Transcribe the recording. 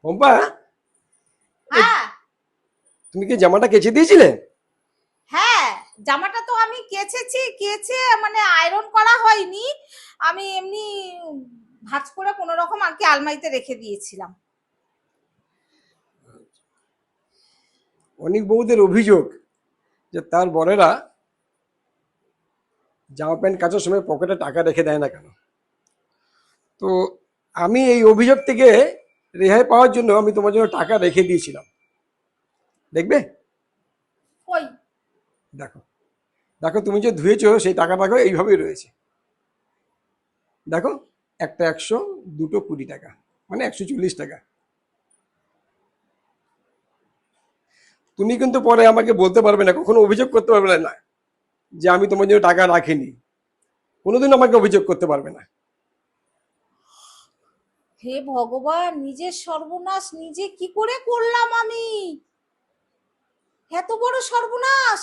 পম্পা, হ্যাঁ তুমি কি জামাটা কেচে দিয়েছিলে? হ্যাঁ, জামাটা তো আমি কেচে মানে আয়রন করা হয়নি। আমি এমনি ভাঁজ করে কোনো রকম আর কি আলমারিতে রেখে দিয়েছিলাম। অনেক বউদের অভিযোগ যে তার বরেরা জামা প্যান্ট কাচার সময় পকেটে টাকা রেখে দেয় না কেন। তো আমি এই অভিযোগ থেকে রেহাই পাওয়ার জন্য আমি তোমার জন্য টাকা রেখে দিয়েছিলাম, দেখবে? কই? দেখো, দেখো তুমি যে ধুয়েছো সেই টাকা দেখো এইভাবেই রয়েছে। দেখো, একটা 100, দুটো 20 টাকা, মানে 140 টাকা। তুমি কিন্তু পরে আমাকে বলতে পারবে না, কখনো অভিযোগ করতে পারবে না যে আমি তোমার জন্য টাকা রাখিনি। কোনোদিন আমাকে অভিযোগ করতে পারবে না। হে ভগবান, নিজের সর্বনাশ নিজে কি করে করলাম আমি? এত বড় সর্বনাশ!